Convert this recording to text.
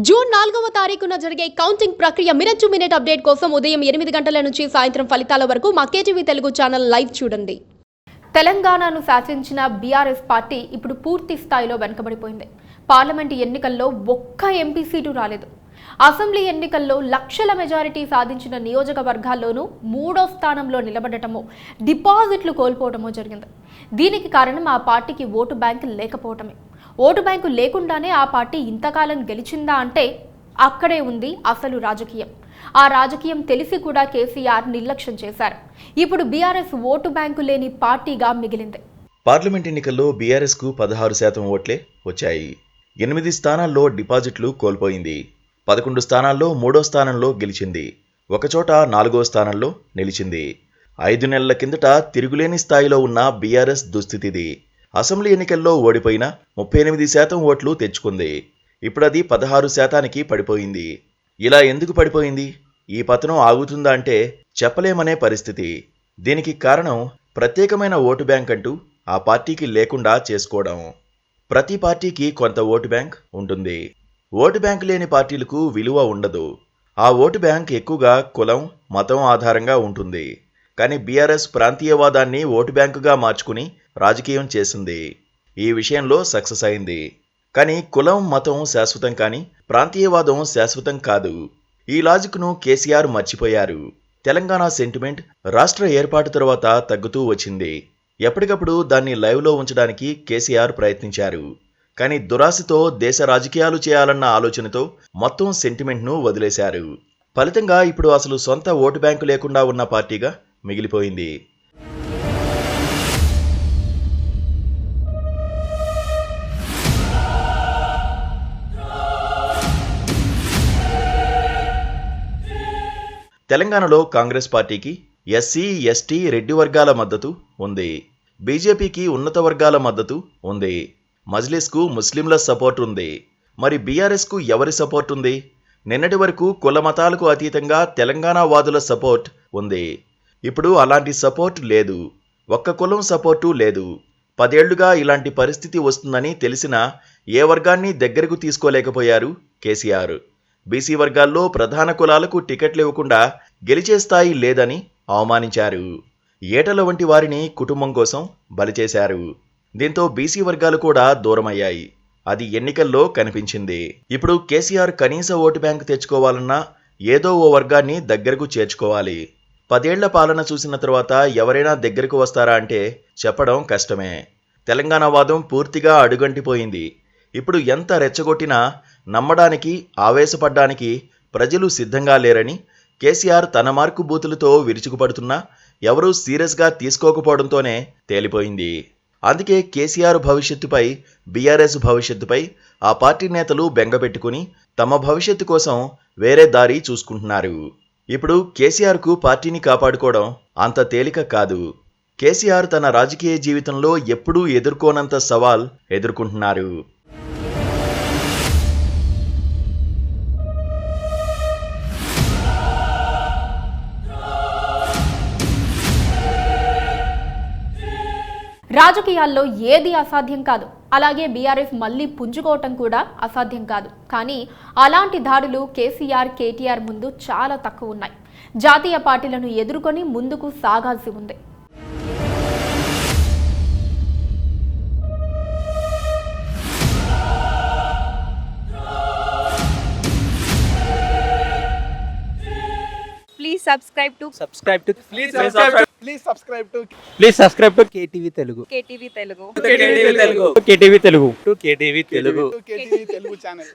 June 4వ తారీఖున జరిగే కౌంటింగ్ ప్రక్రియ మినిట్ టు మినిట్ అప్డేట్ కోసం ఉదయం 8 గంటల నుంచి సాయంత్రం ఫలితాల వరకు మా కేటీవీ తెలుగు ఛానల్ లైవ్ చూడండి. తెలంగాణను శాసించిన బీఆర్ఎస్ పార్టీ ఇప్పుడు పూర్తి స్థాయిలో వెనుకబడిపోయింది. పార్లమెంట్ ఎన్నికల్లో ఒక్క ఎంపీ సీటు రాలేదు. అసెంబ్లీ ఎన్నికల్లో లక్షల మెజారిటీ సాధించిన నియోజకవర్గాల్లోనూ 3వ స్థానంలో నిలబడటమో డిపాజిట్లు కోల్పోవటమో జరిగింది. దీనికి కారణం ఆ పార్టీకి ఓటు బ్యాంక్ లేకపోవటమే. ఓటు బ్యాంకు లేకుండానే ఆ పార్టీ ఇంతకాలం గెలిచిందా అంటే అక్కడే ఉంది అసలు రాజకీయం. ఆ రాజకీయం తెలిసి కూడా కేసీఆర్ నిర్లక్ష్యం చేశారు. ఇప్పుడు బీఆర్ఎస్ ఓటు బ్యాంకు లేని పార్టీగా మిగిలింది. పార్లమెంట్ ఎన్నికల్లో బీఆర్ఎస్ కు 16% ఓట్లే వచ్చాయి. 8 స్థానాల్లో డిపాజిట్లు కోల్పోయింది. 11 స్థానాల్లో 3వ స్థానంలో గెలిచింది. ఒకచోట 4వ స్థానంలో నిలిచింది. 5 నెలల కిందట తిరుగులేని స్థాయిలో ఉన్న బీఆర్ఎస్ దుస్థితిది. అసెంబ్లీ ఎన్నికల్లో ఓడిపోయిన 38% ఓట్లు తెచ్చుకుంది. ఇప్పుడది 16%కి పడిపోయింది. ఇలా ఎందుకు పడిపోయింది? ఈ పతనం ఆగుతుందా అంటే చెప్పలేమనే పరిస్థితి. దీనికి కారణం ప్రత్యేకమైన ఓటు బ్యాంక్ అంటూ ఆ పార్టీకి లేకుండా చేసుకోవడం. ప్రతి పార్టీకి కొంత ఓటు బ్యాంక్ ఉంటుంది. ఓటు బ్యాంక్ లేని పార్టీలకు విలువ ఉండదు. ఆ ఓటు బ్యాంక్ ఎక్కువగా కులం, మతం ఆధారంగా ఉంటుంది. కానీ బీఆర్ఎస్ ప్రాంతీయవాదాన్ని ఓటు బ్యాంకుగా మార్చుకుని రాజకీయం చేసింది. ఈ విషయంలో సక్సెస్ అయింది. కానీ కులం, మతం శాశ్వతం కానీ ప్రాంతీయవాదం శాశ్వతం కాదు. ఈ లాజిక్ను కేసీఆర్ మర్చిపోయారు. తెలంగాణ సెంటిమెంట్ రాష్ట్ర ఏర్పాటు తర్వాత తగ్గుతూ వచ్చింది. ఎప్పటికప్పుడు దాన్ని లైవ్లో ఉంచడానికి కేసీఆర్ ప్రయత్నించారు. కానీ దురాశతో దేశ రాజకీయాలు చేయాలన్న ఆలోచనతో మొత్తం సెంటిమెంట్ను వదిలేశారు. ఫలితంగా ఇప్పుడు అసలు సొంత ఓటు బ్యాంకు లేకుండా ఉన్న పార్టీగా మిగిలిపోయింది. తెలంగాణలో కాంగ్రెస్ పార్టీకి ఎస్సీ, ఎస్టీ, రెడ్డి వర్గాల మద్దతు ఉంది. బీజేపీకి ఉన్నత వర్గాల మద్దతు ఉంది. మజ్లిస్కు ముస్లింల సపోర్ట్ ఉంది. మరి బీఆర్ఎస్కు ఎవరి సపోర్ట్ ఉంది? నిన్నటి వరకు కుల మతాలకు అతీతంగా తెలంగాణ వాదుల సపోర్ట్ ఉంది. ఇప్పుడు అలాంటి సపోర్ట్ లేదు. ఒక్క కులం సపోర్టు లేదు. 10 ఏళ్లుగా ఇలాంటి పరిస్థితి వస్తుందని తెలిసినా ఏ వర్గాన్ని దగ్గరకు తీసుకోలేకపోయారు కేసీఆర్. బీసీ వర్గాల్లో ప్రధాన కులాలకు టికెట్లు ఇవ్వకుండా గెలిచే స్థాయి లేదని అవమానించారు. ఏటల వంటి వారిని కుటుంబం కోసం బలిచేశారు. దీంతో బీసీ వర్గాలు కూడా దూరమయ్యాయి. అది ఎన్నికల్లో కనిపించింది. ఇప్పుడు కేసీఆర్ కనీస ఓటు బ్యాంకు తెచ్చుకోవాలన్నా ఏదో ఓ వర్గాన్ని దగ్గరకు చేర్చుకోవాలి. 10 ఏళ్ల పాలన చూసిన తర్వాత ఎవరైనా దగ్గరకు వస్తారా అంటే చెప్పడం కష్టమే. తెలంగాణ వాదం పూర్తిగా అడుగంటిపోయింది. ఇప్పుడు ఎంత రెచ్చగొట్టినా నమ్మడానికి, ఆవేశపడ్డానికి ప్రజలు సిద్ధంగా లేరని కేసీఆర్ తన మార్కు బూతులతో విరుచుకుపడుతున్నా ఎవరూ సీరియస్గా తీసుకోకపోవడంతోనే తేలిపోయింది. అందుకే కేసీఆర్ భవిష్యత్తుపై, బీఆర్ఎస్ భవిష్యత్తుపై ఆ పార్టీ నేతలు బెంగపెట్టుకుని తమ భవిష్యత్తు కోసం వేరే దారి చూసుకుంటున్నారు. ఇప్పుడు కేసీఆర్కు పార్టీని కాపాడుకోవడం అంత తేలిక కాదు. కేసీఆర్ తన రాజకీయ జీవితంలో ఎప్పుడూ ఎదుర్కోనంత సవాల్ ఎదుర్కొంటున్నారు. రాజకీయాల్లో ఏది అసాధ్యం కాదు. అలాగే బీఆర్ఎస్ మళ్లీ పుంజుకోవటం కూడా అసాధ్యం కాదు. కానీ అలాంటి దాడులు కేసీఆర్, కేటీఆర్ ముందు చాలా తక్కువ ఉన్నాయి. జాతీయ పార్టీలను ఎదుర్కొని ముందుకు సాగాల్సి ఉంది. Please subscribe to KTV Telugu. KTV Telugu. KTV Telugu channel.